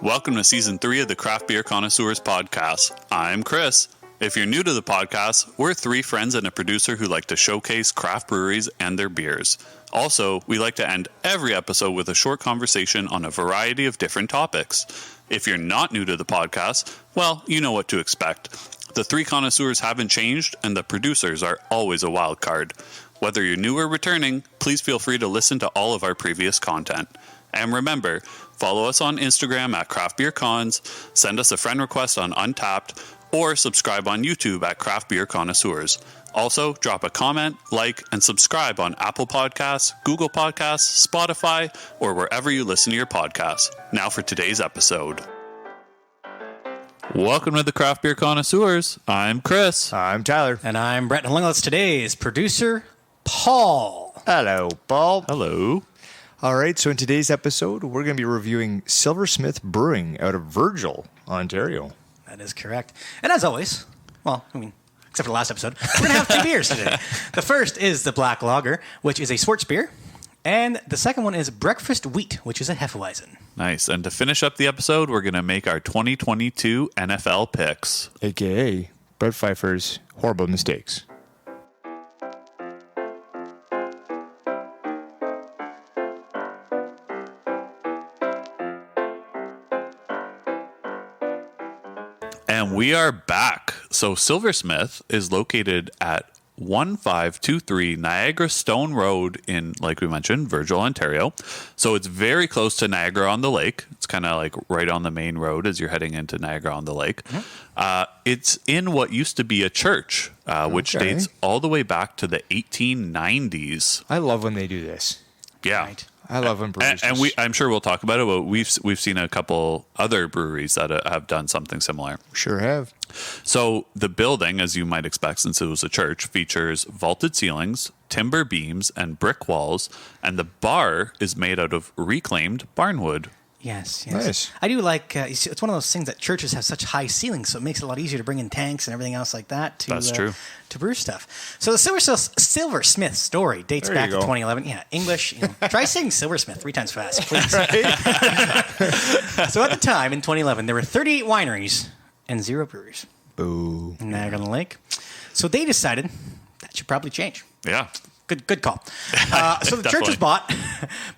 Welcome to Season 3 of the Craft Beer Connoisseurs Podcast. I'm Chris. If you're new to the podcast, we're three friends and a producer who like to showcase craft breweries and their beers. Also, we like to end every episode with a short conversation on a variety of different topics. If you're not new to the podcast, well, you know what to expect. The three connoisseurs haven't changed, and the producers are always a wild card. Whether you're new or returning, please feel free to listen to all of our previous content. And remember, follow us on Instagram at Craft Beer Cons, send us a friend request on Untapped, or subscribe on YouTube at Craft Beer Connoisseurs. Also, drop a comment, like, and subscribe on Apple Podcasts, Google Podcasts, Spotify, or wherever you listen to your podcasts. Now for today's episode. Welcome to the Craft Beer Connoisseurs. I'm Chris. I'm Tyler. And I'm Brett. Along with today's producer, Paul. Hello, Paul. Hello. All right, so in today's episode, we're going to be reviewing Silversmith Brewing out of Virgil, Ontario. That is correct. And as always, except for the last episode, we're going to have two beers today. The first is the Black Lager, which is a schwarzbier. And the second one is Breakfast Wheat, which is a hefeweizen. Nice. And to finish up the episode, we're going to make our 2022 NFL picks. A.K.A. Brett Pfeiffer's Horrible Mistakes. And we are back. So Silversmith is located at 1523 Niagara Stone Road in, like we mentioned, Virgil, Ontario. So it's very close to Niagara-on-the-Lake. It's kind of like right on the main road as you're heading into Niagara-on-the-Lake. Mm-hmm. It's in what used to be a church, which dates all the way back to the 1890s. I love when they do this. Yeah. Right. I love when breweries. And I'm sure we'll talk about it, but we've seen a couple other breweries that have done something similar. Sure have. So the building, as you might expect since it was a church, features vaulted ceilings, timber beams, and brick walls, and the bar is made out of reclaimed barnwood. Yes. Nice. I do like, it's one of those things that churches have such high ceilings, so it makes it a lot easier to bring in tanks and everything else like that That's true. To brew stuff. So the Silversmith story dates back to 2011. Yeah, English. Try saying Silversmith 3 times fast, please. So at the time, in 2011, there were 38 wineries and 0 breweries. Boo. In Niagara-on-the-Lake. So they decided that should probably change. Yeah. Good call. So the church was bought,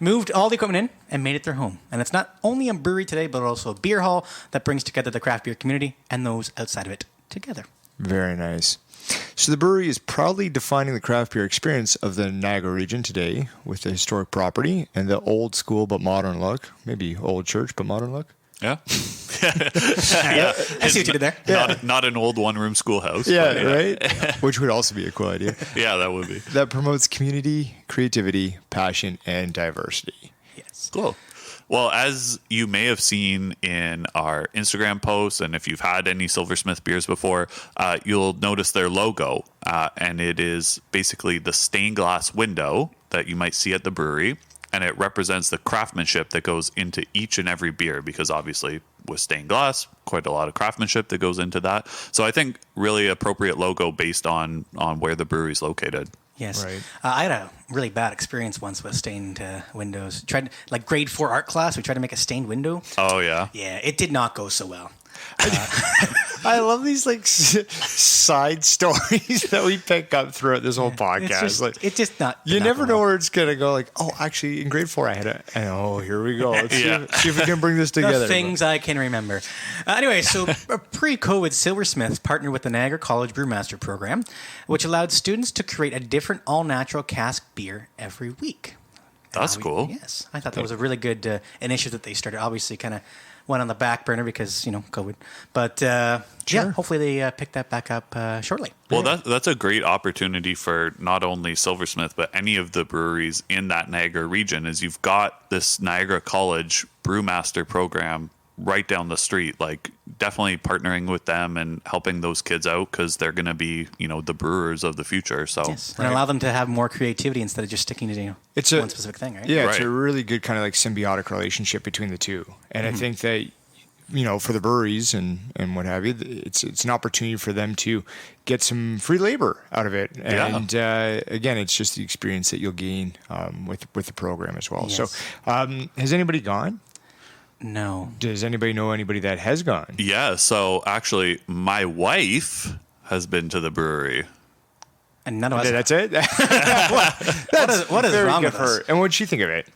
moved all the equipment in, and made it their home. And it's not only a brewery today, but also a beer hall that brings together the craft beer community and those outside of it together. Very nice. So the brewery is proudly defining the craft beer experience of the Niagara region today with the historic property and the old school but modern look. Maybe old church but modern look. Yeah. I see what you did there. Not an old one-room schoolhouse. Yeah, right? Which would also be a cool idea. Yeah, that would be. That promotes community, creativity, passion, and diversity. Yes. Cool. Well, as you may have seen in our Instagram posts, and if you've had any Silversmith beers before, you'll notice their logo. And it is basically the stained glass window that you might see at the brewery. And it represents the craftsmanship that goes into each and every beer, because obviously with stained glass, quite a lot of craftsmanship that goes into that. So I think really appropriate logo based on where the brewery is located. Yes. Right. I had a really bad experience once with stained windows. Tried like grade 4 art class. We tried to make a stained window. Oh, yeah? Yeah, it did not go so well. I love these side stories that we pick up throughout this whole podcast. It's just not. You never know where it's gonna go. Like, oh, actually, in grade 4, I had it. And here we go. Let's see if we can bring this together. The things I can remember. Anyway, so pre-COVID, Silversmith partnered with the Niagara College Brewmaster Program, which allowed students to create a different all-natural cask beer every week. That's cool. Yes, I thought that was a really good initiative that they started. Obviously, kind of went on the back burner because, COVID. But, Sure. hopefully they pick that back up shortly. Well, that's a great opportunity for not only Silversmith, but any of the breweries in that Niagara region, is you've got this Niagara College Brewmaster program right down the street. Like, definitely partnering with them and helping those kids out, because they're going to be, the brewers of the future. So And allow them to have more creativity instead of just sticking to one specific thing, right? Yeah, it's Right. a really good kind of symbiotic relationship between the two. And I think that, for the breweries and what have you, it's an opportunity for them to get some free labor out of it. And again, it's just the experience that you'll gain with the program as well. Yes. So has anybody gone? No. Does anybody know anybody that has gone? Yeah, so actually, my wife has been to the brewery. And none of us. That's it? What is Very wrong good with for us? her. And what'd she think of it?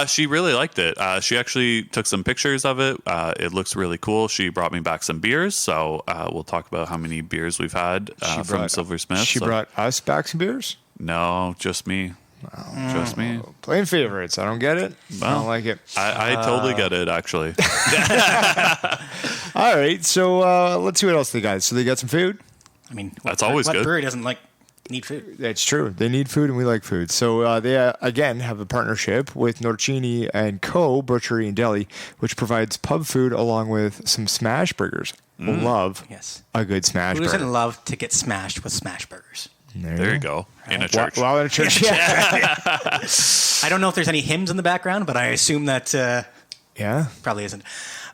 She really liked it. She actually took some pictures of it. It looks really cool. She brought me back some beers, so we'll talk about how many beers we've had from Silversmith. She brought us back some beers? No, just me. Just me. Playing favorites. I don't get it. I don't like it. I totally get it, actually. All right, so let's see what else they got. So they got some food? I mean, That's always what good. brewery doesn't need food? That's true. They need food, and we like food. So they, again, have a partnership with Norcini & Co. Butchery and Deli, which provides pub food along with some smash burgers. Love Yes. a good smash Who burger. doesn't love to get smashed with smash burgers? There you go. In a church. While in a church, yeah. I don't know if there's any hymns in the background, but I assume that Yeah. probably isn't.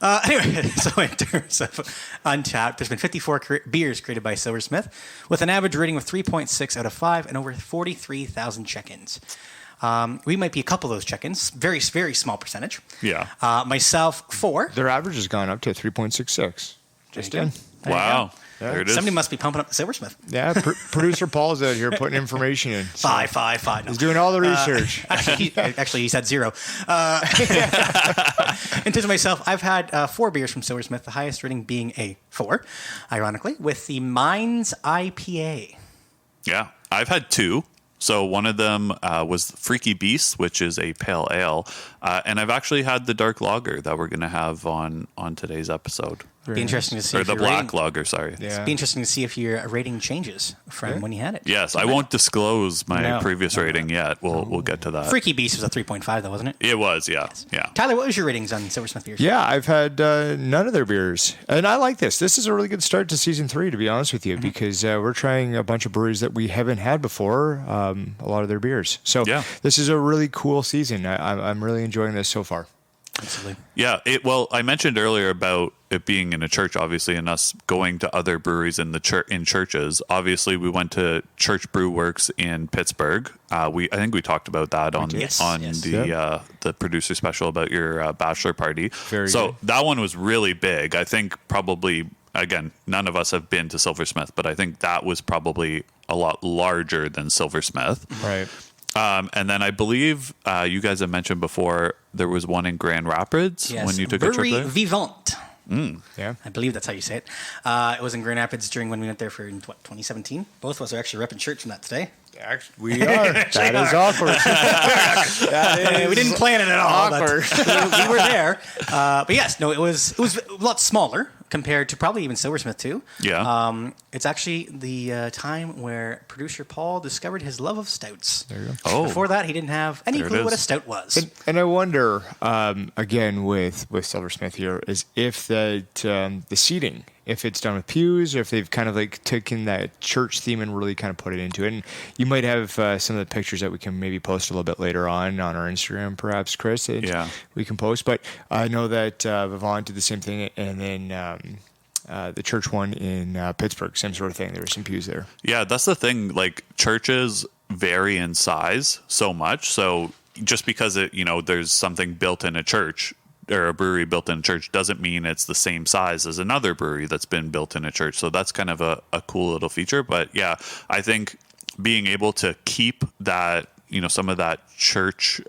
Anyway, so in terms of Untapped, there's been 54 beers created by Silversmith with an average rating of 3.6 out of 5 and over 43,000 check-ins. We might be a couple of those check-ins, very, very small percentage. Yeah. Myself, 4. Their average has gone up to 3.66. Just in. There you Wow. go. There it is. Somebody must be pumping up the Silversmith. Yeah, producer Paul's out here putting information in. So 5. No. he's doing all the research. Actually, he said 0. In terms of myself, I've had 4 beers from Silversmith, the highest rating being a 4, ironically, with the Mines IPA. Yeah. I've had 2. So one of them was Freaky Beast, which is a pale ale. And I've actually had the dark lager that we're going to have on today's episode. Be interesting to see Or if the your black rating, lager, sorry. Yeah. be interesting to see if your rating changes from when you had it. Yes, I won't disclose my No. previous rating yet. We'll get to that. Freaky Beast was a 3.5, though, wasn't it? It was, yeah. Yeah. Tyler, what was your ratings on Silversmith beers? Yeah, I've had none of their beers. And I like this. This is a really good start to season 3, to be honest with you, because we're trying a bunch of breweries that we haven't had before, a lot of their beers. So Yeah. this is a really cool season. I'm really enjoying this so far. Absolutely. Yeah. Well, I mentioned earlier about it being in a church, obviously, and us going to other breweries in the in churches. Obviously, we went to Church Brew Works in Pittsburgh. I think we talked about that on Yes. the producer special about your bachelor party. Very so good. that one was really big. I think probably, again, none of us have been to Silversmith, but I think that was probably a lot larger than Silversmith. Right. And then I believe you guys have mentioned before there was one in Grand Rapids Yes. when you took Brewery a trip there. Vivant. Yeah. I believe that's how you say it. It was in Grand Rapids during when we went there for 2017. Both of us are actually repping church from that today. We are. That is awkward. We didn't plan it at all. but awkward. we were there. But yes, no, it was a lot smaller compared to probably even Silversmith too. Yeah. It's actually the time where producer Paul discovered his love of stouts. There you go. Oh. Before that, he didn't have any There it clue what a is. stout was. And I wonder, again, with Silversmith here, is if the seating, if it's done with pews, or if they've kind of like taken that church theme and really kind of put it into it. And you might have some of the pictures that we can maybe post a little bit later on our Instagram, perhaps, Chris. That Yeah. we can post. But I know that Vivant did the same thing, and then the church one in Pittsburgh, same sort of thing. There were some pews there. Yeah, that's the thing. Like churches vary in size so much. So just because there's something built in a church or a brewery built in a church doesn't mean it's the same size as another brewery that's been built in a church. So that's kind of a cool little feature. But yeah, I think being able to keep that, some of that church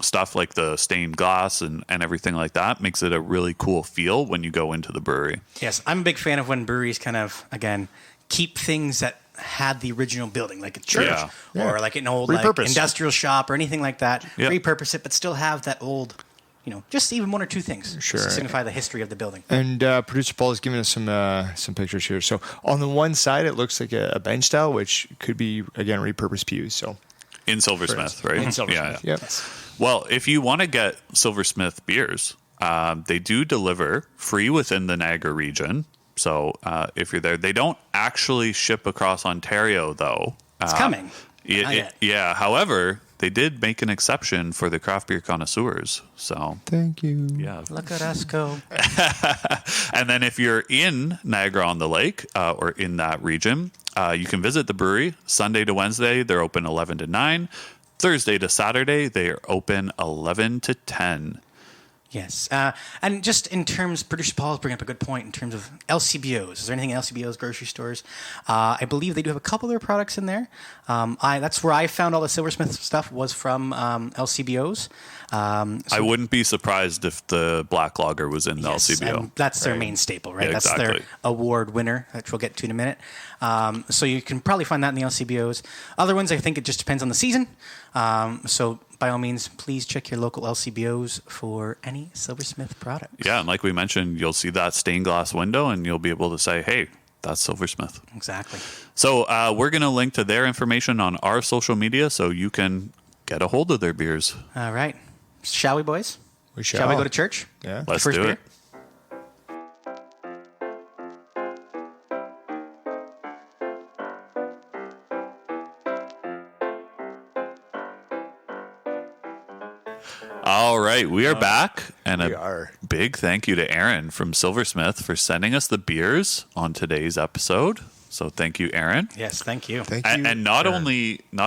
stuff like the stained glass and everything like that makes it a really cool feel when you go into the brewery. Yes, I'm a big fan of when breweries kind of, again, keep things that had the original building, like a church Yeah. or like an old like, Repurpose. industrial shop or anything like that. Yeah. Repurpose it, but still have that old, just even 1 or 2 things Sure. to signify the history of the building. And producer Paul is giving us some pictures here. So on the one side, it looks like a bench style, which could be, again, repurposed pews. So In Silversmith, right? in Silversmith, Yeah. yep. Well, if you want to get Silversmith beers, they do deliver free within the Niagara region. So if you're there, they don't actually ship across Ontario, though. It's coming. Not yet. Yeah. However, they did make an exception for the craft beer connoisseurs. So Thank you. yeah. Look at us go. And then if you're in Niagara-on-the-Lake or in that region, you can visit the brewery Sunday to Wednesday. They're open 11 to 9. Thursday to Saturday, they are open 11 to 10. Yes. And just in terms, producer Paul's bringing up a good point in terms of LCBOs. Is there anything in LCBOs, grocery stores? I believe they do have a couple of their products in there. That's where I found all the Silversmith stuff was from LCBOs. I wouldn't be surprised if the black lager was in the LCBO. And that's their main staple, right? Yeah, That's exactly. their award winner, which we'll get to in a minute. So you can probably find that in the LCBOs. Other ones, I think it just depends on the season. So by all means, please check your local LCBOs for any Silversmith product. Yeah, and like we mentioned, you'll see that stained glass window and you'll be able to say, hey, that's Silversmith. Exactly. So we're going to link to their information on our social media so you can get a hold of their beers. All right. Shall we, boys? We Shall we go to church? Yeah. Let's first do beer? it. All right, we are back, and We a are. big thank you to Aaron from Silversmith for sending us the beers on today's episode. So thank you, Aaron. Yes, thank you. Thank you. And not Aaron.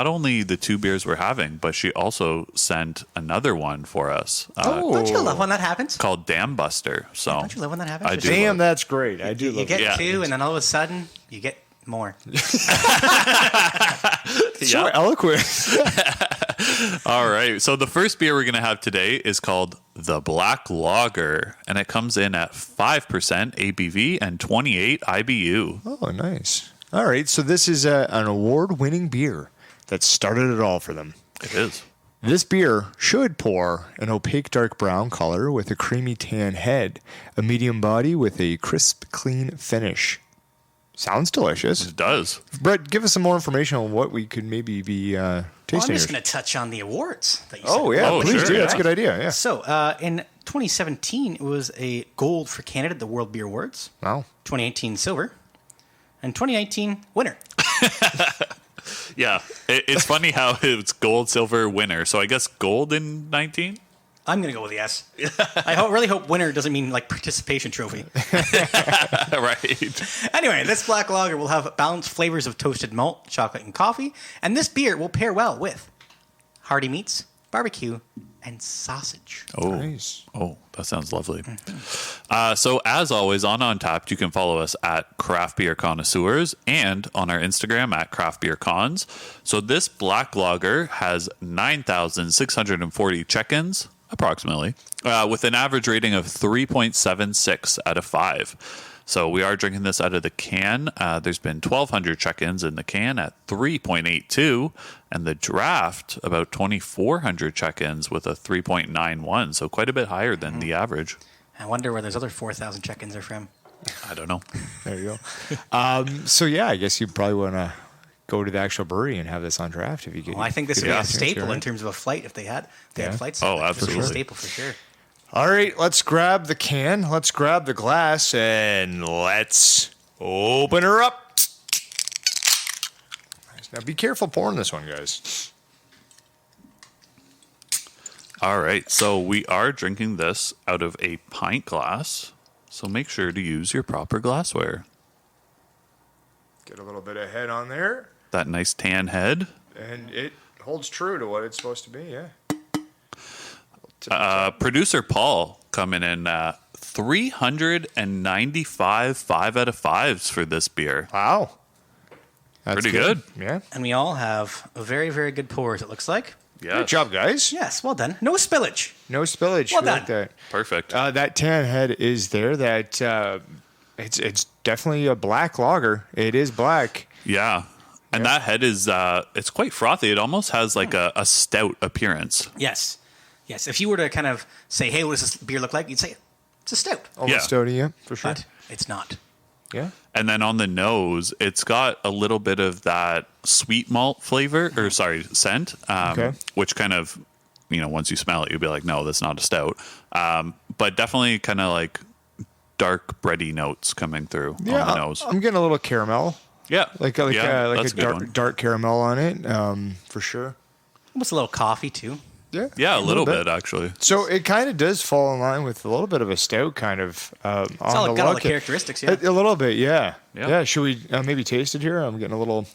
only the 2 beers we're having, but she also sent another one for us Don't you love when that happens? called Dam Buster. So Don't you love when that happens? I Just do. Damn, that's great. I do You love get it. Yeah. 2, and then all of a sudden, you get more. So eloquent. All right. So the first beer we're going to have today is called the Black Lager, and it comes in at 5% ABV and 28 IBU. Oh, nice. All right. So this is an award-winning beer that started it all for them. It is. This beer should pour an opaque dark brown color with a creamy tan head, a medium body with a crisp, clean finish. Sounds delicious. It does. Brett, give us some more information on what we could maybe be Well, I'm tasting. just here. going to touch on the awards that you Oh, said. yeah. Oh, please sure, do. yeah. That's a good idea. Yeah. So, in 2017, it was a gold for Canada at the World Beer Awards. Wow. 2018, silver. And 2019, winner. Yeah. It's funny how it's gold, silver, winner. So I guess gold in 19? I'm going to go with yes. I really hope winner doesn't mean like participation trophy. Right. Anyway, this black lager will have balanced flavors of toasted malt, chocolate, and coffee. And this beer will pair well with hearty meats, barbecue, and sausage. Oh, Nice. Oh, that sounds lovely. So as always, on Untapped, you can follow us at Craft Beer Connoisseurs and on our Instagram at Craft Beer Cons. So this black lager has 9,640 check-ins, approximately, with an average rating of 3.76 out of 5. So we are drinking this out of the can. There's been 1,200 check-ins in the can at 3.82, and the draft about 2,400 check-ins with a 3.91. So quite a bit higher than the average. I wonder where those other 4,000 check-ins are from. I don't know. There you go. So, yeah, I guess you probably want to go to the actual brewery and have this on draft if you could. Well, I think this would could be get a it. staple Sure. in terms of a flight if they had Yeah. flights. Oh, This would be a absolutely. staple for sure. All right, let's grab the can, let's grab the glass, and let's open her up. Nice. Now, be careful pouring this one, guys. All right. So we are drinking this out of a pint glass. So make sure to use your proper glassware. Get a little bit of head on there, That nice tan head. and it holds true to what it's supposed to be, yeah. Producer Paul coming in 395 5 out of 5s for this beer. Wow. That's Pretty good. Yeah. And we all have a very, very good pours, it looks like. Yeah. Good job, guys. Yes, well done. No spillage. No spillage. Well We like done. that. Perfect. That tan head is there. That it's definitely a black lager. It is black. Yeah. And that head is it's quite frothy. It almost has like a stout appearance. Yes. Yes. If you were to kind of say, hey, what does this beer look like? You'd say, it's a stout. Almost stouty, yeah, for sure. But it's not. Yeah. And then on the nose, it's got a little bit of that sweet malt flavor, or sorry, scent, Okay. which kind of, once you smell it, you'll be like, no, that's not a stout. But definitely kind of like dark bready notes coming through Yeah, on the nose. I'm getting a little caramel, Yeah. like Yeah, a that's a good one. dark caramel on it, for sure. Almost a little coffee, too. Yeah, Yeah, a little bit actually. So it kind of does fall in line with a little bit of a stout kind of on It's all the got all the look. characteristics, yeah. A little bit, yeah. Yeah. Yeah. Should we maybe taste it here? I'm getting a little.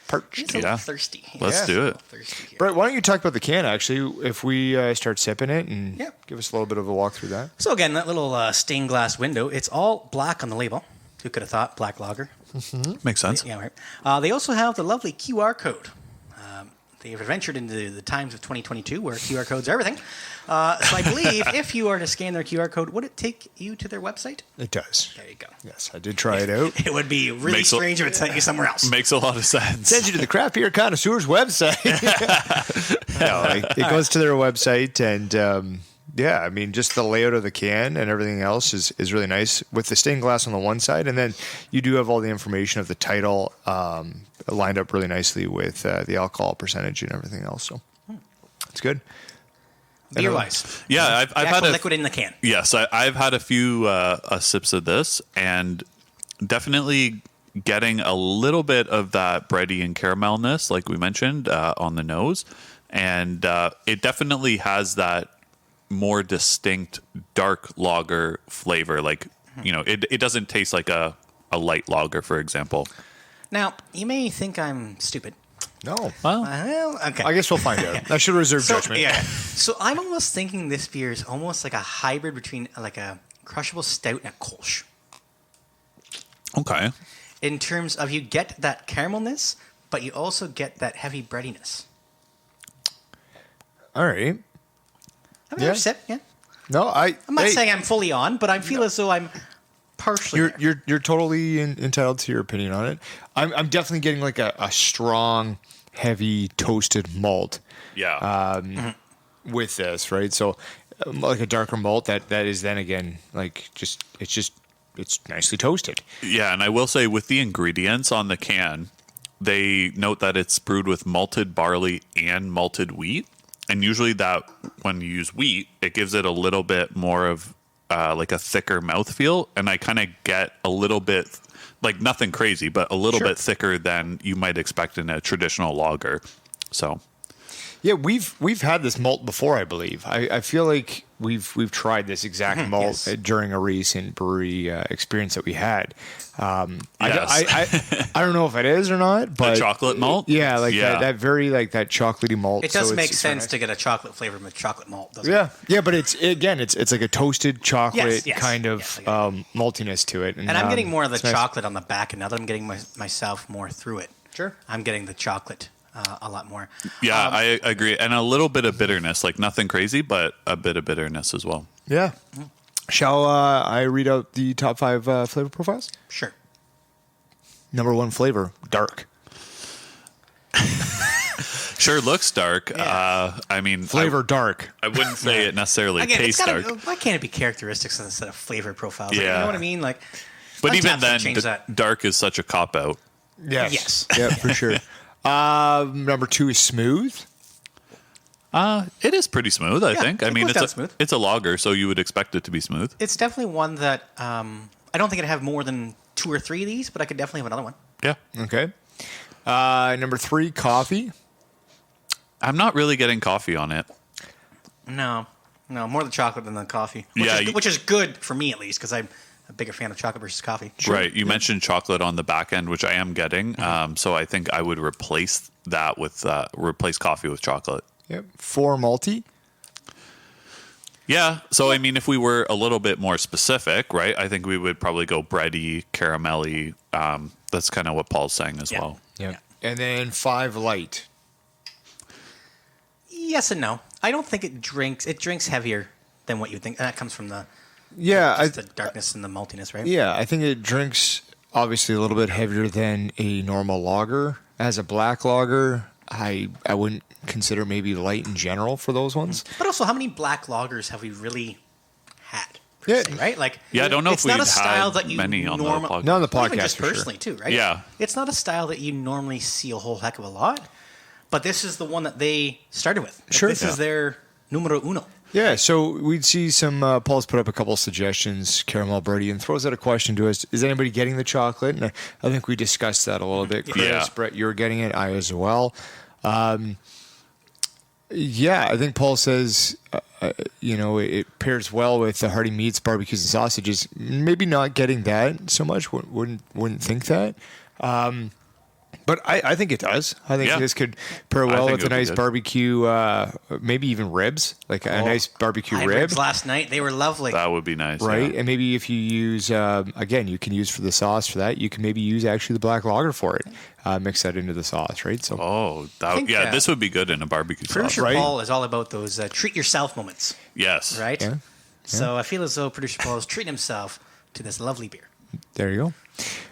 parched. It's a little thirsty. Let's do it. Thirsty here. Brett, why don't you talk about the can, actually, if we start sipping it and Yeah. give us a little bit of a walk through that. So again, that little stained glass window, it's all black on the label. Who could have thought? Black lager. Makes sense. Yeah, right. They also have the lovely QR code. They have ventured into the times of 2022 where QR codes are everything. So I believe if you are to scan their QR code, would it take you to their website? It does. There you go. Yes, I did try it out. It would be really strange if it sent you somewhere else. Makes a lot of sense. Sends you to the Craft Beer Connoisseurs website. It goes to their website, and yeah, I mean, just the layout of the can and everything else is really nice with the stained glass on the one side, and then you do have all the information of the title lined up really nicely with the alcohol percentage and everything else. So it's good. Beer wise. Yeah, I've had a liquid in the can. Yes, I've had a few sips of this, and definitely getting a little bit of that bready and caramelness, like we mentioned, on the nose, and it definitely has that more distinct dark lager flavor. Like, you know, it doesn't taste like a light lager, for example. Now, you may think I'm stupid. No. Well, okay. I guess we'll find out. I should reserve judgment. Yeah. So I'm almost thinking this beer is almost like a hybrid between like a crushable stout and a Kolsch. Okay. In terms of you get that caramelness, but you also get that heavy breadiness. All right. Have you ever sip? Yeah. No, I'm not saying I'm fully on, but I feel as though I'm partially. You're totally entitled to your opinion on it. I'm definitely getting like a strong, heavy toasted malt. Yeah. With this, right? So like a darker malt that is then again like it's nicely toasted. Yeah, and I will say with the ingredients on the can, they note that it's brewed with malted barley and malted wheat. And usually that when you use wheat, it gives it a little bit more of like a thicker mouthfeel. And I kind of get a little bit, like nothing crazy, but a little bit thicker than you might expect in a traditional lager. So, yeah, we've had this malt before, I believe. I feel like we've tried this exact malt during a recent brewery experience that we had. I don't know if it is or not, but the chocolate malt. Yeah, like that very like that chocolatey malt. It does make sense to get a chocolate flavor with chocolate malt, doesn't it? Yeah, but it's like a toasted chocolate kind of maltiness to it. And I'm getting more of the chocolate on the back, and now that I'm getting myself more through it, sure, I'm getting the chocolate. A lot more. Yeah, I agree. And a little bit of bitterness, like nothing crazy, but a bit of bitterness as well. Yeah. Shall I read out the top 5 flavor profiles? Sure. Number 1 flavor, dark. Sure looks dark. Yeah. I mean... Flavor dark. I wouldn't say it necessarily tastes dark. Why can't it be characteristics instead of flavor profiles? Yeah. Like, you know what I mean? Like, but even then, dark is such a cop-out. Yes. Yeah, for sure. Number 2 is smooth. It is pretty smooth, I think. I mean, smooth. It's a lager, so you would expect it to be smooth. It's definitely one that I don't think it'd have more than 2 or 3 of these, but I could definitely have another one. Yeah. Okay. Number 3, coffee. I'm not really getting coffee on it. No, more the chocolate than the coffee. Which is good for me at least because I'm a bigger fan of chocolate versus coffee. Sure. Right. You mentioned chocolate on the back end, which I am getting. So I think I would replace that with replace coffee with chocolate. Yep. 4, malty. Yeah. So, I mean, if we were a little bit more specific, right, I think we would probably go bready, caramelly. That's kind of what Paul's saying as well. Yeah. And then 5, light. Yes and no. I don't think it drinks. It drinks heavier than what you think. And that comes from the the darkness and the maltiness, right? Yeah, I think it drinks obviously a little bit heavier than a normal lager. As a black lager, I wouldn't consider maybe light in general for those ones. But also, how many black lagers have we really had? Yeah, right. Like, I don't know if we've not a style had that you many on the podcast. Not on the podcast, even just personally too, right? Yeah, it's not a style that you normally see a whole heck of a lot. But this is the one that they started with. Sure, this is their numero uno. Yeah, so we'd see some, Paul's put up a couple of suggestions, Caramel Brady, and throws out a question to us. Is anybody getting the chocolate? And I think we discussed that a little bit. Chris, Brett, you're getting it. I as well. I think Paul says, it pairs well with the hearty meats, barbecues, and sausages. Maybe not getting that so much. Wouldn't think that. But I think it does. I think this could pair well with a nice barbecue, maybe even ribs, like a nice barbecue rib. Ribs last night, they were lovely. That would be nice. Right? Yeah. And maybe if you use, again, you can use for the sauce for that. You can maybe use actually the black lager for it. Mix that into the sauce, right? So, this would be good in a barbecue sauce. Producer Paul is all about those treat yourself moments. Yes. Right? Yeah. So I feel as though Producer Paul is treating himself to this lovely beer. There you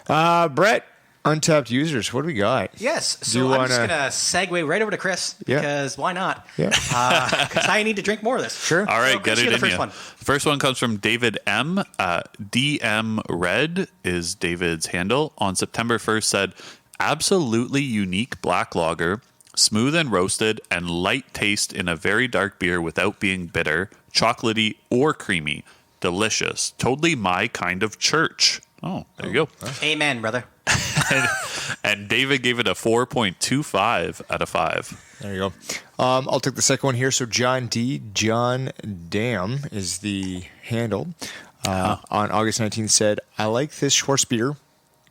go. Brett, Untapped Users, what do we got? Yes. So I'm just going to segue right over to Chris because why not? Yeah. Because I need to drink more of this. Sure. All right, Chris, get it in. First one. First one comes from David M. DM Red is David's handle. On September 1st said, absolutely unique black lager, smooth and roasted, and light taste in a very dark beer without being bitter, chocolatey, or creamy. Delicious. Totally my kind of church. Oh, there you go. Amen, brother. And David gave it a 4.25 out of 5. There you go. I'll take the second one here. So John Dam is the handle. On August 19th said, I like this schwarzbier,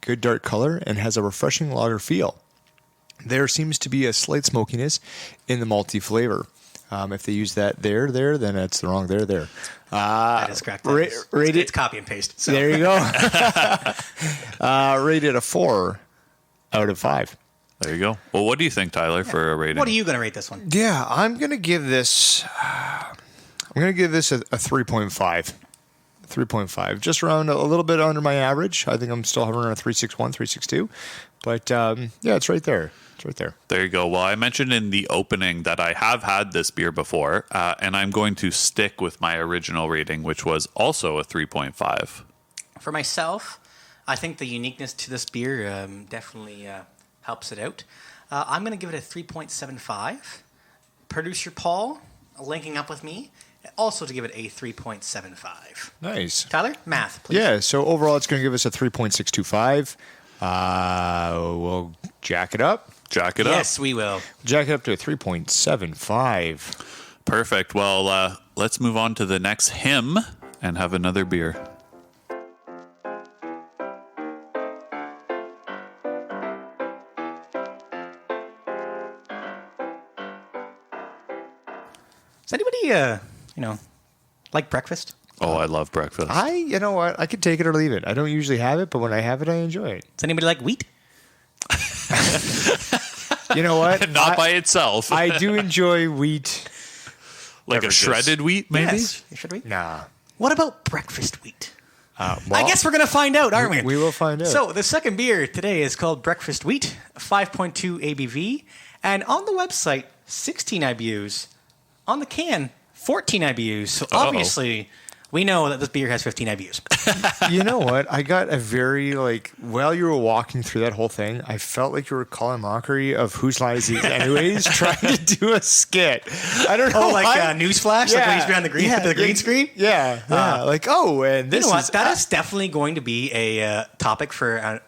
good dark color, and has a refreshing lager feel. There seems to be a slight smokiness in the malty flavor. If they use that there, then that's the wrong there. That is correct. It's copy and paste. So. There you go. Rated a 4 out of 5. There you go. Well, what do you think, Tyler, for a rating? What are you going to rate this one? Yeah, I'm going to give this a 3.5. 3.5. Just around a little bit under my average. I think I'm still hovering around a 3.61, 3.62. But it's right there. It's right there. There you go. Well, I mentioned in the opening that I have had this beer before, and I'm going to stick with my original rating, which was also a 3.5. For myself, I think the uniqueness to this beer definitely helps it out. I'm going to give it a 3.75. Producer Paul, linking up with me, also to give it a 3.75. Nice. Tyler, math, please. Yeah, so overall it's going to give us a 3.625. We'll jack it up. Yes, we will. Jack it up to a 3.75. Perfect. Well, let's move on to the next hymn and have another beer. Does anybody, like breakfast? Oh, I love breakfast. You know what? I could take it or leave it. I don't usually have it, but when I have it, I enjoy it. Does anybody like wheat? You know what? Not by itself. I do enjoy wheat. Like beverages. a shredded wheat, maybe? Yes. Should we? Nah. What about breakfast wheat? Well, I guess we're going to find out, aren't we? We will find out. So the second beer today is called Breakfast Wheat, 5.2 ABV. And on the website, 16 IBUs. On the can, 14 IBUs. So obviously, we know that this beer has 15 IBUs. You know what? I got a very, while you were walking through that whole thing, I felt like you were calling mockery of Whose Line Is It Anyways, trying to do a skit. I don't know. Newsflash? Like when he's behind the green screen? Yeah. And this you know what? That is definitely going to be a topic for an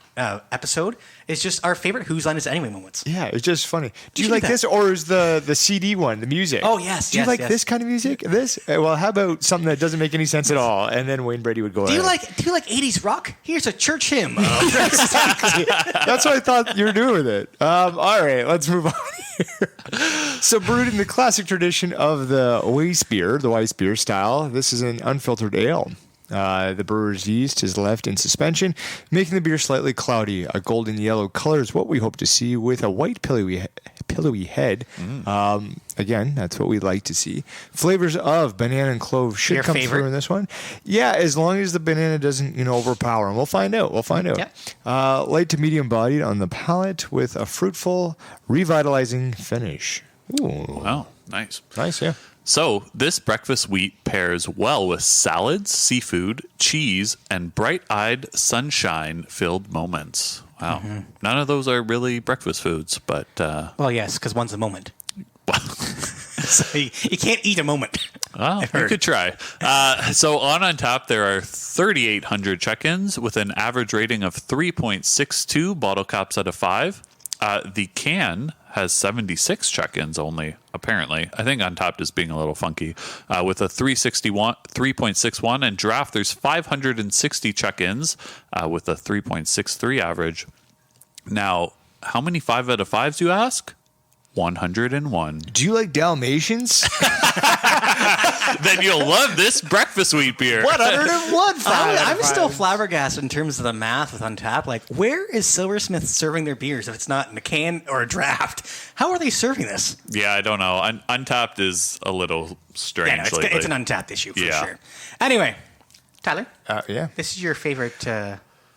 episode. It's just our favorite Whose Line Is It Anyway moments. Yeah, it's just funny. Do you like this, or is the CD one, the music? Oh, yes. Do you like this kind of music? This? Well, how about something that doesn't make any sense at all? And then Wayne Brady would go. Do you like 80s rock? Here's a church hymn. Exactly. That's what I thought you were doing with it. All right, let's move on here. So, brewed in the classic tradition of the Weissbier style, this is an unfiltered ale. The brewer's yeast is left in suspension, making the beer slightly cloudy. A golden yellow color is what we hope to see with a white pillowy head. Again, that's what we'd like to see. Flavors of banana and clove should come through in this one. Yeah, as long as the banana doesn't, overpower. And we'll find out. Yep. Light to medium bodied on the palate with a fruitful, revitalizing finish. Ooh. Wow, nice. Nice, yeah. So, this breakfast wheat pairs well with salads, seafood, cheese, and bright-eyed, sunshine-filled moments. Wow. Mm-hmm. None of those are really breakfast foods, but... Well, yes, because one's a moment. So you can't eat a moment. Well, you could try. So on Untappd, there are 3,800 check-ins with an average rating of 3.62 bottle caps out of 5. The can has 76 check-ins only, apparently. I think Untappd is being a little funky. With a 3.61, and draft, there's 560 check-ins with a 3.63 average. Now, How many 5 out of 5s, you ask? 101. Do you like Dalmatians? Then you'll love this breakfast wheat beer. 101. I'm still flabbergasted in terms of the math with Untapped. Like, where is Silversmith serving their beers if it's not in a can or a draft? How are they serving this? Yeah, I don't know. Untapped is a little strange. Yeah, no, it's an Untapped issue for Yeah. sure. Anyway, Tyler, Yeah. this is your favorite.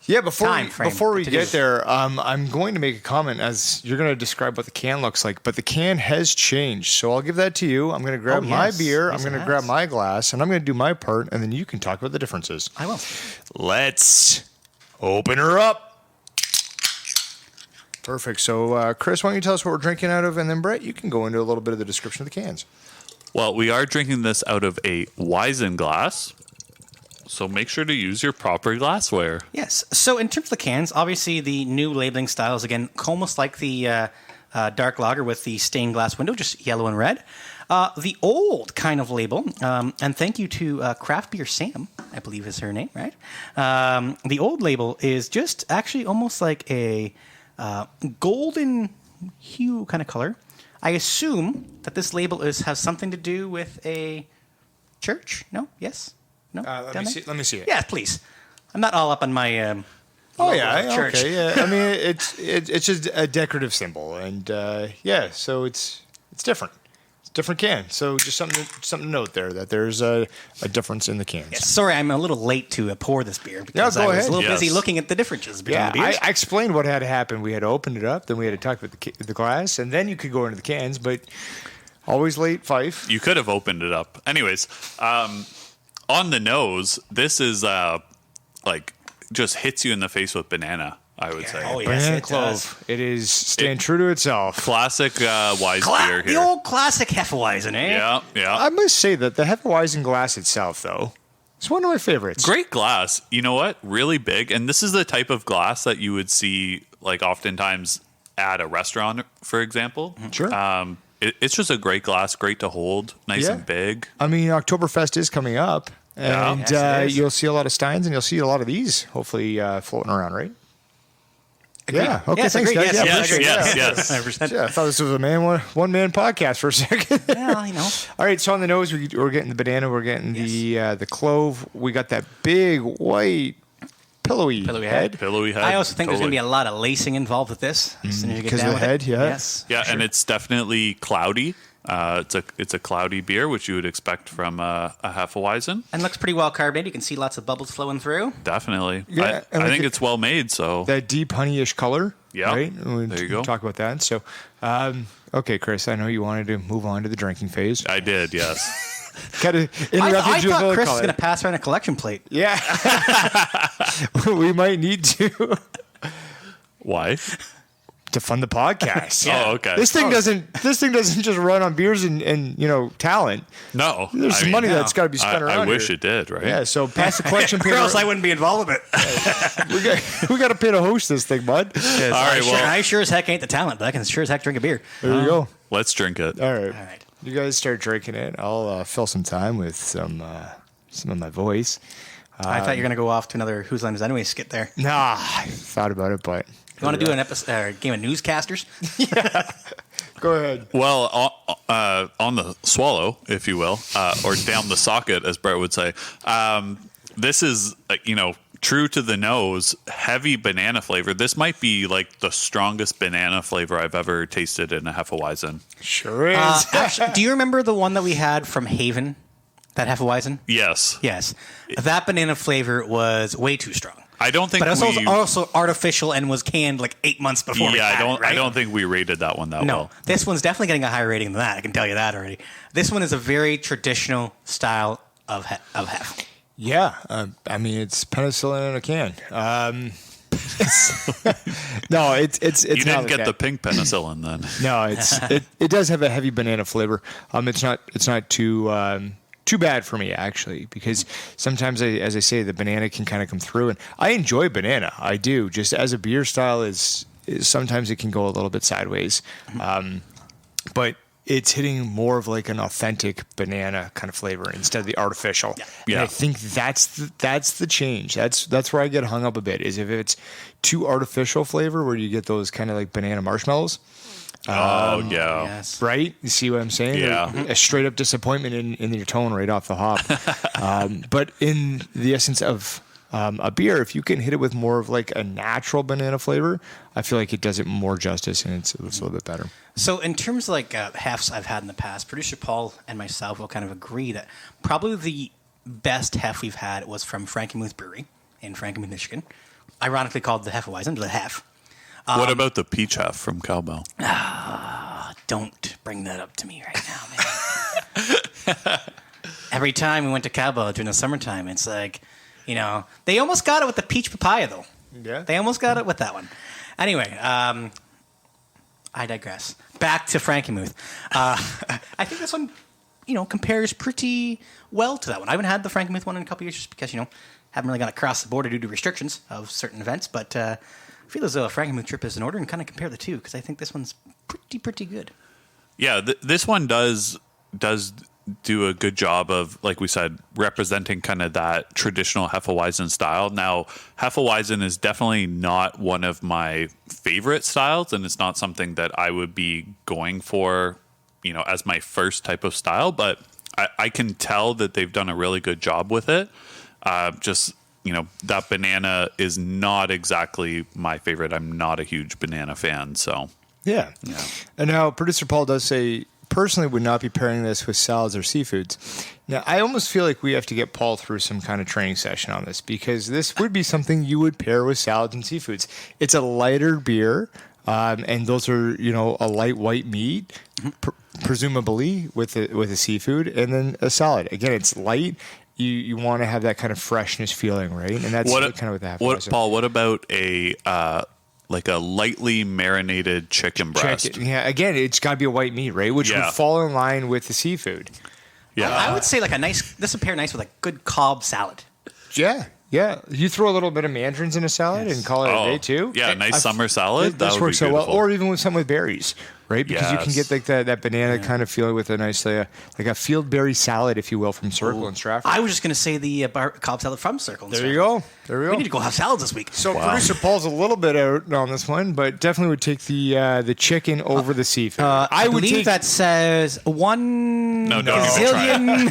Yeah, before we to get do. there, I'm going to make a comment as you're going to describe what the can looks like, but the can has changed. So I'll give that to you. I'm going to grab my beer, Yes, I'm going it to grab has. my glass, and I'm going to do my part, and then you can talk about the differences. I will. Let's open her up. Perfect. So, Chris, why don't you tell us what we're drinking out of, and then Brett, you can go into a little bit of the description of the cans. Well, we are drinking this out of a Weizen glass. So make sure to use your proper glassware. Yes. So in terms of the cans, obviously the new labeling style is again almost like the dark lager with the stained glass window, just yellow and red. The old kind of label, and thank you to Craft Beer Sam, I believe is her name, right? The old label is just actually almost like a golden hue kind of color. I assume that this label has something to do with a church. No? Yes? No? Let Down me there? see. Let me see it. Yeah, please. I'm not all up on my. Oh logo yeah, of church. okay. Yeah, I mean it's just a decorative symbol, and yeah, so it's different. It's a different can. So just something to note there that there's a difference in the cans. Yes, sorry, I'm a little late to pour this beer because go I was ahead. a little busy Yes. looking at the differences between Yeah, the beers. I explained what had to happen. We had to open it up, then we had to talk about the glass, and then you could go into the cans. But always late, Fife. You could have opened it up. Anyways, on the nose, this is like just hits you in the face with banana, I would say. Oh, yes, Banana it clove. does. It is staying true to itself. Classic Weiss beer The here. old classic Hefeweizen, eh? Yeah, yeah. I must say that the Hefeweizen glass itself, though, is one of my favorites. Great glass. You know what? Really big. And this is the type of glass that you would see like oftentimes at a restaurant, for example. Sure. It's just a great glass, great to hold, nice Yeah. and big. I mean, Oktoberfest is coming up, Yeah. and Yes, it is. you'll see a lot of Steins, and you'll see a lot of these, hopefully, floating around, right? Yeah. Okay. Yes, thanks, agreed. guys. Yes, Yeah, yes, appreciate it. yes, Yeah. yes. 100%. Yeah, I thought this was a one man podcast for a second. Well, you know. All right, so on the nose, we're getting the banana, we're getting the clove, we got that big white pillowy head. Pillowy head. I also think there's going to totally. be a lot of lacing involved with this. As soon as you get 'cause of down the with head, it. yeah. Yes. Yeah, and it's definitely cloudy. It's a cloudy beer, which you would expect from a Hefeweizen. And looks pretty well carbonated. You can see lots of bubbles flowing through. Definitely. Yeah, I and like think it- it's well made. So That deep honeyish color. Yeah, Right? there you go. Talk about that. So, okay, Chris, I know you wanted to move on to the drinking phase. I did. Yes. Kind of I interrupted you with thought another Chris was color. going to pass around a collection plate. Yeah. We might need Why? to fund the podcast. Oh, okay. This thing doesn't just run on beers and talent. No. There's I some mean, money no. that's got to be spent around I wish Oh, here. it did. Right. Yeah, so pass the collection Or paper. else I wouldn't be involved with it. we got to pay to host this thing, bud. All right. Well, I sure as heck ain't the talent, but I can sure as heck drink a beer. There you go. let's drink it. All right. All right. You guys start drinking it. I'll fill some time with some of my voice. I thought you were going to go off to another Whose Line Is Anyway skit there. Nah, I thought about it, but You want to do an episode, game of newscasters? go ahead. Well, on the swallow, if you will, or down the socket, as Brett would say. This is, true to the nose, heavy banana flavor. This might be like the strongest banana flavor I've ever tasted in a Hefeweizen. Sure is. Actually, do you remember the one that we had from Haven? That Hefeweizen? Yes. Yes. That banana flavor was way too strong. I don't think But it was we. also artificial and was canned like 8 months before. we Yeah, had I don't. it, right? I don't think we rated that one that No, well. this one's definitely getting a higher rating than that. I can tell you that already. This one is a very traditional style of hef. Yeah, I mean it's penicillin in a can. No, it's You not didn't like get that. the pink penicillin then. No, it does have a heavy banana flavor. It's not too bad for me actually, because sometimes as I say, the banana can kind of come through, and I enjoy banana. I do. Just as a beer style is sometimes it can go a little bit sideways, but it's hitting more of like an authentic banana kind of flavor instead of the artificial. Yeah. And I think that's the change. That's where I get hung up a bit, is if it's too artificial flavor where you get those kind of like banana marshmallows. Oh, yeah. Yes. Right? You see what I'm saying? Yeah. A straight up disappointment in your tone right off the hop. But in the essence of a beer, if you can hit it with more of like a natural banana flavor, I feel like it does it more justice and it's a little bit better. So in terms of like hefts I've had in the past, producer Paul and myself will kind of agree that probably the best hef we've had was from Frankenmuth Brewery in Frankenmuth, Michigan. Ironically called the hefeweizen, the hef. What about the peach hef from Cowbell? Don't bring that up to me right now, man. Every time we went to Cabo during the summertime, it's like, they almost got it with the peach papaya, though. Yeah. They almost got it with that one. Anyway, I digress. Back to Frankenmuth. I think this one, compares pretty well to that one. I haven't had the Frankenmuth one in a couple years just because, haven't really gone across the border due to restrictions of certain events, but I feel as though a Frankenmuth trip is in order and kind of compare the two because I think this one's pretty good. Yeah, this one does do a good job of, like we said, representing kind of that traditional Hefeweizen style. Now, Hefeweizen is definitely not one of my favorite styles, and it's not something that I would be going for, as my first type of style, but I can tell that they've done a really good job with it. That banana is not exactly my favorite. I'm not a huge banana fan, so... Yeah. And now producer Paul does say, personally would not be pairing this with salads or seafoods. Now, I almost feel like we have to get Paul through some kind of training session on this because this would be something you would pair with salads and seafoods. It's a lighter beer, and those are, a light white meat, presumably with a seafood, and then a salad. Again, it's light. You want to have that kind of freshness feeling, right? And that's kind of what that was. Paul, what about a lightly marinated chicken breast? Yeah, again, it's got to be a white meat, right? Which would fall in line with the seafood. Yeah, I would say this would pair nice with a good Cobb salad. Yeah. You throw a little bit of mandarins in a salad and call it a day too. Yeah, nice summer salad. This works so well, or even with some with berries, right? Because you can get like that banana kind of feeling with a nice like a field berry salad, if you will, from Circle and Stratford. I was just going to say the Cobb salad from Circle. And There you go. We need to go have salads this week. So producer Paul's a little bit out on this one, but definitely would take the chicken over the seafood. I believe that says one zillion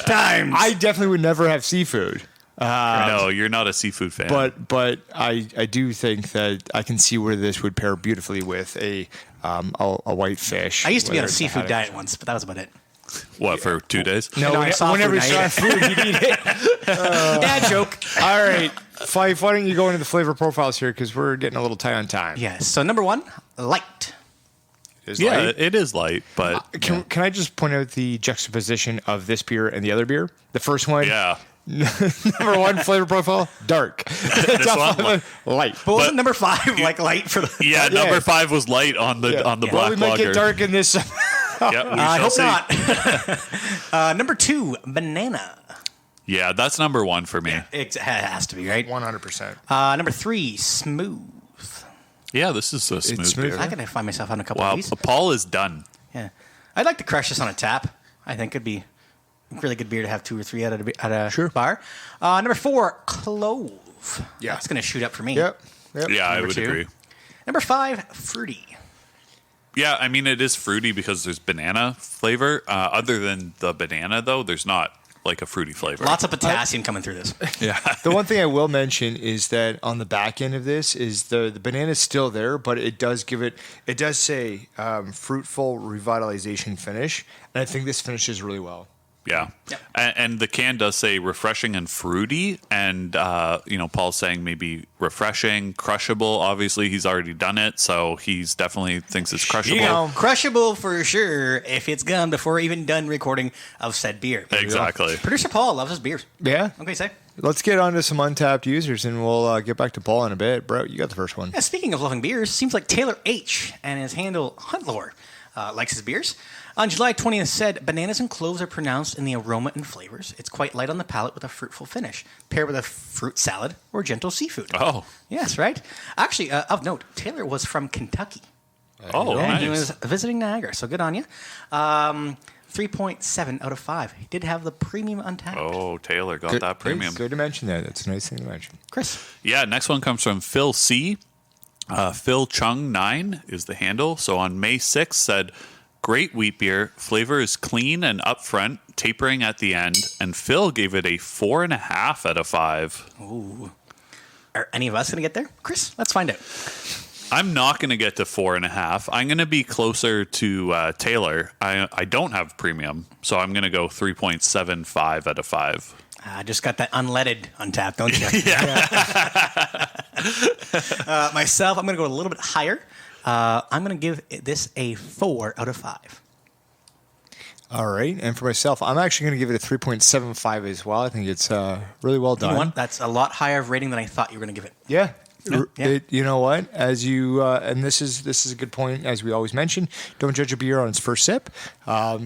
times. I definitely would never have seafood. No, you're not a seafood fan. But I do think that I can see where this would pair beautifully with a white fish. I used to be on a seafood diet once, but that was about it. What, for 2 days? No, whenever you saw food, you'd eat it. Dad joke. All right. Fife, why don't you go into the flavor profiles here because we're getting a little tight on time. Yes. So number 1, light. It is light, but... Can I just point out the juxtaposition of this beer and the other beer? The first one... Yeah. Number 1 flavor profile, dark. This one, light. But wasn't number 5 light for the? Yeah, number 5 was light on the black well, we might lager. get dark in this. Yeah, I hope see. not. Number 2, banana. Yeah, that's number 1 for me. It has to be, right? 100%. Number 3, smooth. Yeah, this is a smooth smooth. beer. I can find myself on a couple Wow, of these. Paul is done. Yeah, I'd like to crush this on a tap. I think it'd be a really good beer to have 2 or 3 at a bar. Number 4, clove. Yeah. That's going to shoot up for me. Yep. Yeah, I Number would 2. agree. Number 5, fruity. Yeah, I mean, it is fruity because there's banana flavor. Other than the banana, though, there's not like a fruity flavor. Lots of potassium coming through this. Yeah. The one thing I will mention is that on the back end of this is the banana is still there, but it does say fruitful revitalization finish. And I think this finishes really well. Yeah. Yep. And the can does say refreshing and fruity. And, Paul's saying maybe refreshing, crushable. Obviously, he's already done it. So he's definitely thinks it's crushable. Crushable for sure if it's gone before even done recording of said beer. Exactly. Producer Paul loves his beers. Yeah. Okay, say. Let's get on to some untapped users, and we'll get back to Paul in a bit. Bro, you got the first one. Yeah, speaking of loving beers, seems like Taylor H. and his handle Huntlore likes his beers. On July 20th said, bananas and cloves are pronounced in the aroma and flavors. It's quite light on the palate with a fruitful finish, paired with a fruit salad or gentle seafood. Oh. Yes, right? Actually, of note, Taylor was from Kentucky. Oh, And nice. he was visiting Niagara, so good on you. 3.7 out of 5. He did have the premium untapped. Oh, Taylor got that premium. Good to mention that. That's a nice thing to mention. Chris. Yeah, next one comes from Phil C. Phil Chung 9 is the handle. So on May 6th said, great wheat beer. Flavor is clean and upfront, tapering at the end. And Phil gave it a 4.5 out of 5. Ooh. Are any of us going to get there? Chris, let's find out. I'm not going to get to 4.5. I'm going to be closer to Taylor. I don't have premium, so I'm going to go 3.75 out of 5. I just got that unleaded untapped, don't you? Yeah. Myself, I'm going to go a little bit higher. I'm going to give this a 4 out of 5. All right. And for myself, I'm actually going to give it a 3.75 as well. I think it's really well done. You know what? That's a lot higher of rating than I thought you were going to give it. Yeah. Yeah. You know what? As you and this is a good point, as we always mention. Don't judge a beer on its first sip,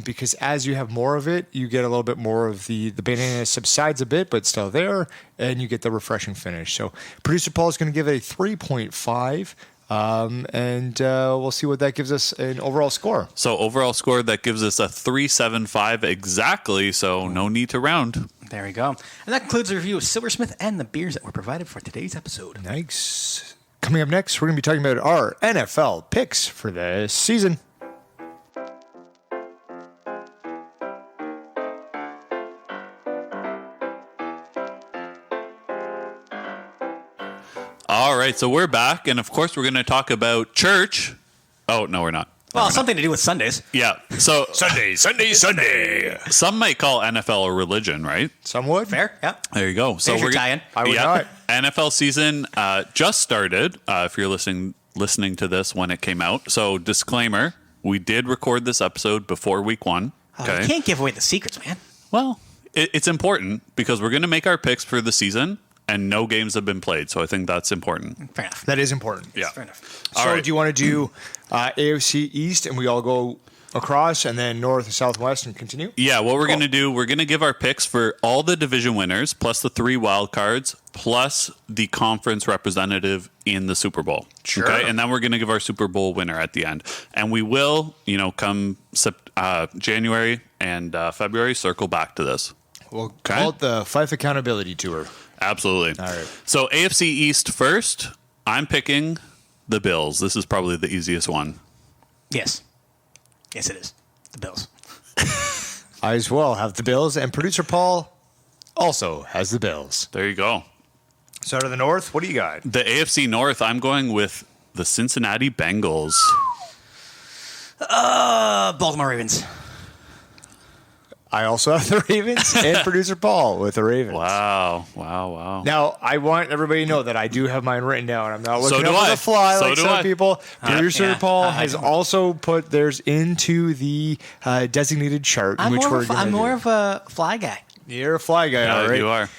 because as you have more of it, you get a little bit more of the banana subsides a bit, but still there, and you get the refreshing finish. So, producer Paul is going to give it a 3.5. And we'll see what that gives us an overall score. So overall score, that gives us a 3.75 exactly, so no need to round. There we go. And that concludes the review of Silversmith and the beers that were provided for today's episode. Nice. Coming up next, we're going to be talking about our NFL picks for this season. All right, so we're back, and of course we're going to talk about church. Oh, no, we're not. Well, something to do with Sundays. Yeah, so Sunday. some might call NFL a religion, right? Some would. Fair? Yeah. There you go. So There's your we're tie-in. I would not. NFL season just started. If you're listening to this when it came out, so disclaimer: we did record this episode before Week 1. Okay. You can't give away the secrets, man. Well, it's important because we're going to make our picks for the season, and no games have been played, so I think that's important. Fair enough. That is important. Yeah. Fair enough. So, All right. do you want to do AFC East and we all go across and then North and Southwest and continue? Yeah, what we're going to do, we're going to give our picks for all the division winners, plus the 3 wild cards, plus the conference representative in the Super Bowl. Sure. Okay, and then we're going to give our Super Bowl winner at the end. And we will, come January and February, circle back to this. We'll call it the Fife Accountability Tour. Absolutely. All right. So AFC East first, I'm picking the Bills. This is probably the easiest one. Yes. Yes, it is. The Bills. I as well have the Bills, and producer Paul also has the Bills. There you go. So out of the North, what do you got? The AFC North, I'm going with the Cincinnati Bengals. Baltimore Ravens. I also have the Ravens, and producer Paul with the Ravens. Wow. Now, I want everybody to know that I do have mine written down. I'm not So looking do up on I. the fly So like do some I. people. Producer yeah. Paul I has don't- also put theirs into the designated chart, I'm which we're I'm more going of a fly guy. You're a fly guy, Yeah, all right? you are.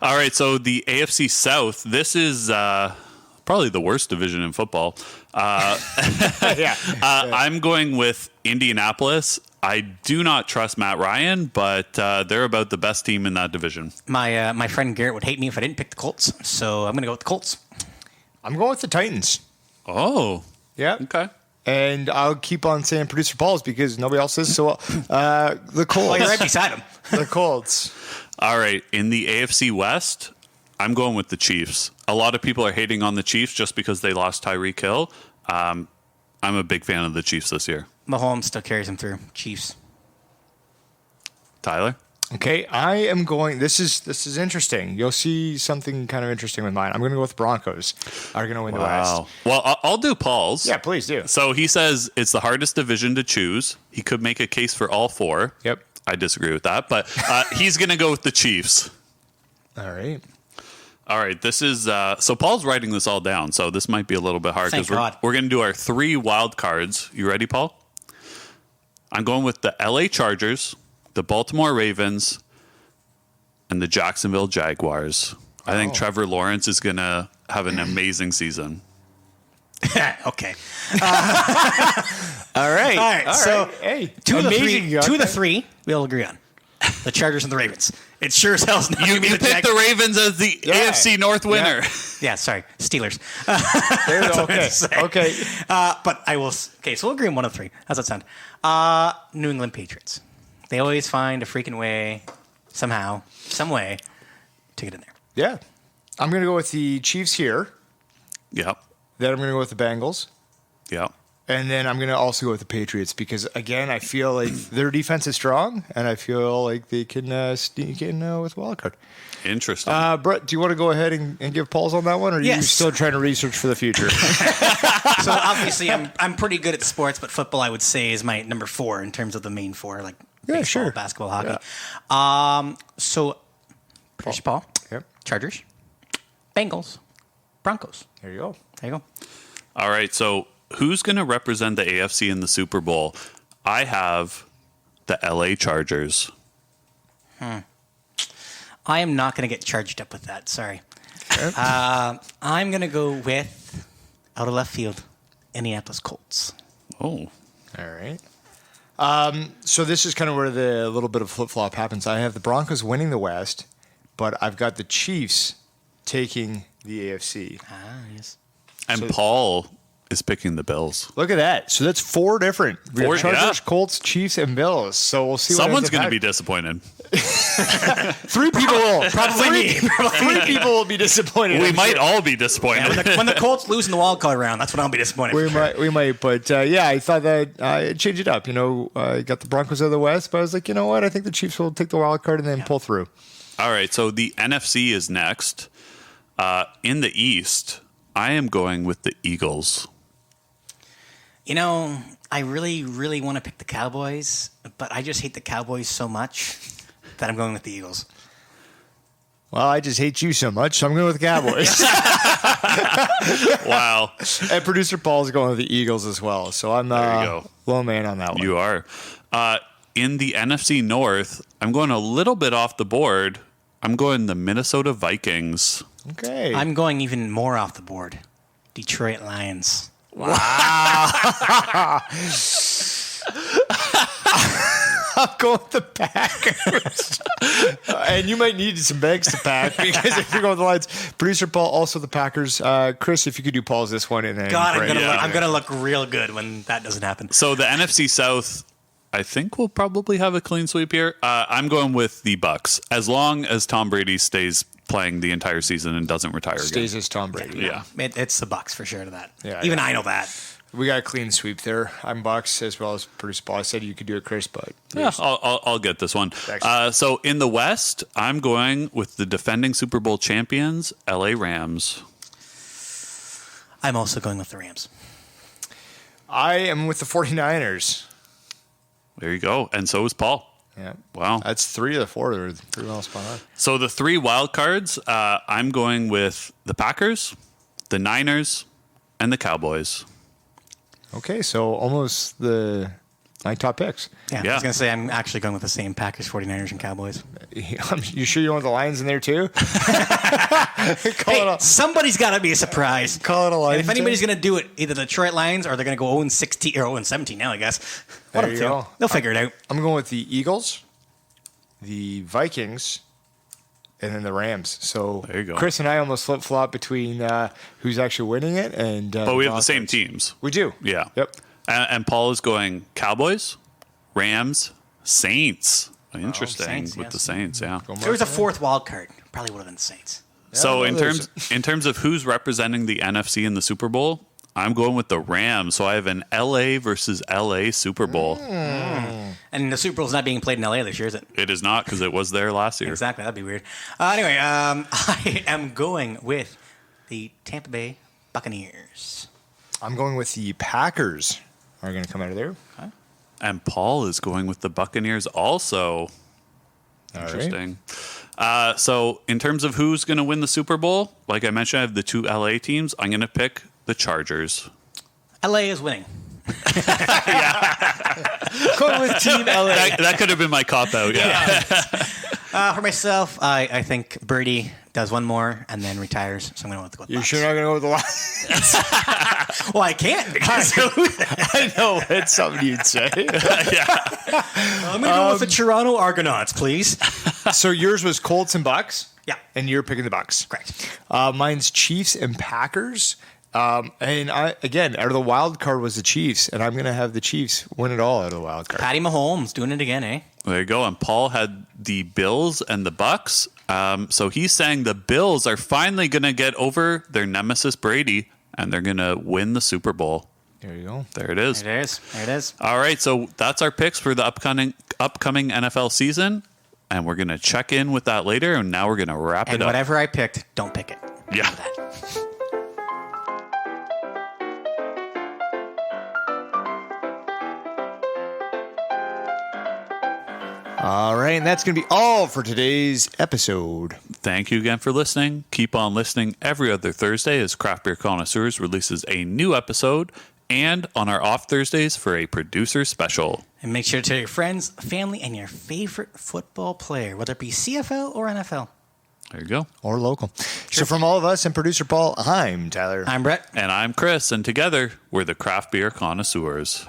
All right, so the AFC South, this is probably the worst division in football. Yeah. I'm going with Indianapolis. I do not trust Matt Ryan, but they're about the best team in that division. My friend Garrett would hate me if I didn't pick the Colts, so I'm going to go with the Colts. I'm going with the Titans. Oh, Yeah. okay. And I'll keep on saying producer Paul's because nobody else is. So the Colts. Well, you're right beside him. The Colts. All right, in the AFC West, I'm going with the Chiefs. A lot of people are hating on the Chiefs just because they lost Tyreek Hill. I'm a big fan of the Chiefs this year. Mahomes still carries him through. Chiefs. Tyler? Okay, I am going. This is interesting. You'll see something kind of interesting with mine. I'm going to go with Broncos. Are going to win the West. Well, I'll do Paul's. Yeah, please do. So he says it's the hardest division to choose. He could make a case for all 4. Yep. I disagree with that, but he's going to go with the Chiefs. All right. All right, this is so Paul's writing this all down, so this might be a little bit hard Thank God. we're going to do our 3 wild cards. You ready, Paul? I'm going with the LA Chargers, the Baltimore Ravens, and the Jacksonville Jaguars. I think Trevor Lawrence is going to have an amazing season. Okay. All right. All right. So hey, two of amazing. the 3 we'll agree on. The Chargers and the Ravens. It sure as hell's not You going to be the picked Jags. the Ravens as the AFC North winner. Yeah, sorry, Steelers. There you go. Okay. Okay. But I will. Okay, so we'll agree on one of three. How's that sound? New England Patriots. They always find a freaking way, somehow, some way, to get in there. Yeah. I'm going to go with the Chiefs here. Yep. Then I'm going to go with the Bengals. Yep. And then I'm going to also go with the Patriots because, again, I feel like their defense is strong, and I feel like they can sneak in with wild card. Interesting. Brett, do you want to go ahead and give Paul's on that one, or are you Yes. still trying to research for the future? So obviously, I'm pretty good at sports, but football I would say is my number 4 in terms of the main 4, like baseball, sure. basketball, hockey. So, producer Paul, Yep. Chargers, Bengals, Broncos. There you go. There you go. All right. So who's going to represent the AFC in the Super Bowl? I have the LA Chargers. I am not going to get charged up with that. Sorry. Okay. I'm going to go with, out of left field, Indianapolis Colts. Oh. All right. So this is kind of where the little bit of flip-flop happens. I have the Broncos winning the West, but I've got the Chiefs taking the AFC. Yes. And Paul is picking the Bills. Look at that. So that's 4 different. We have Chargers, yeah. Colts, Chiefs, and Bills. So we'll see. Someone's going to be disappointed. 3 people will. Probably me. Three people will be disappointed. We I'm might sure. all be disappointed. When the Colts lose in the wild card round, that's when I'll be disappointed. We for sure. might, but yeah, I thought that I'd change it up. I got the Broncos out of the West, but I was like, you know what? I think the Chiefs will take the wild card and then pull through. All right. So the NFC is next. In the East, I am going with the Eagles. I really, really want to pick the Cowboys, but I just hate the Cowboys so much that I'm going with the Eagles. Well, I just hate you so much, so I'm going with the Cowboys. Wow. And producer Paul's going with the Eagles as well. So I'm There you go. low man on that one. You are. In the NFC North, I'm going a little bit off the board. I'm going the Minnesota Vikings. Okay. I'm going even more off the board. Detroit Lions. I'm going with the Packers. And you might need some bags to pack because if you're going with the Lions, producer Paul, also the Packers. Chris, if you could do Paul's this one. And then God, Brett, I'm gonna look real good when that doesn't happen. So the NFC South, I think we'll probably have a clean sweep here. I'm going with the Bucks as long as Tom Brady stays playing the entire season and doesn't retire Stays again. as Tom Brady. Yeah. It's the Bucks for sure to that. Yeah, Even yeah. I know that. We got a clean sweep there. I'm Bucks as well as producer Paul. I said you could do it, Chris, but Yeah, I'll get this one. Excellent. So in the West, I'm going with the defending Super Bowl champions, LA Rams. I'm also going with the Rams. I am with the 49ers. There you go. And so is Paul. Yeah. Wow. That's 3 of the 4 that are pretty well spot on. So the 3 wild cards, I'm going with the Packers, the Niners, and the Cowboys. Okay, so almost my top picks. Yeah, I Yeah. was going to say I'm actually going with the same Packers, 49ers, and Cowboys. You sure you want the Lions in there too? Hey, somebody's got to be a surprise. Call it a Lions. And if anybody's going to do it, either the Detroit Lions or they're going to go 0-16 or 0-17 now, I guess. One There of you the two. go. They'll figure it out. I'm going with the Eagles, the Vikings, and then the Rams. So There you go. Chris and I almost flip-flop between who's actually winning it. And But we have the same teams. We do. Yeah. Yep. And Paul is going Cowboys, Rams, Saints. Interesting Saints, with yes. the Saints, yeah. If there was a 4th wild card, probably would have been the Saints. So well, in terms of who's representing the NFC in the Super Bowl, I'm going with the Rams. So I have an LA versus LA Super Bowl. And the Super Bowl's not being played in LA this year, is it? It is not because it was there last year. Exactly. That'd be weird. Anyway, I am going with the Tampa Bay Buccaneers. I'm going with the Packers. Are going to come out of there. And Paul is going with the Buccaneers also. Interesting. So in terms of who's going to win the Super Bowl, like I mentioned, I have the 2 LA teams. I'm going to pick the Chargers. LA is winning. Going with Team LA. That could have been my cop out. Yeah. For myself, I think Birdie does one more and then retires. So I'm going to go with the You're Bucks. sure not going to go with the Lions? Well, I can't because I know it's something you'd say. I'm going to go with the Toronto Argonauts, please. So yours was Colts and Bucks? Yeah. And you're picking the Bucks. Correct. Mine's Chiefs and Packers. And again, out of the wild card was the Chiefs, and I'm going to have the Chiefs win it all out of the wild card. Patty Mahomes doing it again, eh? There you go. And Paul had the Bills and the Bucks. So he's saying the Bills are finally going to get over their nemesis Brady, and they're going to win the Super Bowl. There you go. There it is. There it is. All right. So that's our picks for the upcoming NFL season. And we're going to check in with that later. And now we're going to wrap it And up. whatever I picked, don't pick it. Yeah. Remember that. All right, and that's going to be all for today's episode. Thank you again for listening. Keep on listening every other Thursday as Craft Beer Connoisseurs releases a new episode, and on our off Thursdays for a producer special. And make sure to tell your friends, family, and your favorite football player, whether it be CFL or NFL. There you go. Or local. So from all of us and producer Paul, I'm Tyler. I'm Brett. And I'm Chris, and together we're the Craft Beer Connoisseurs.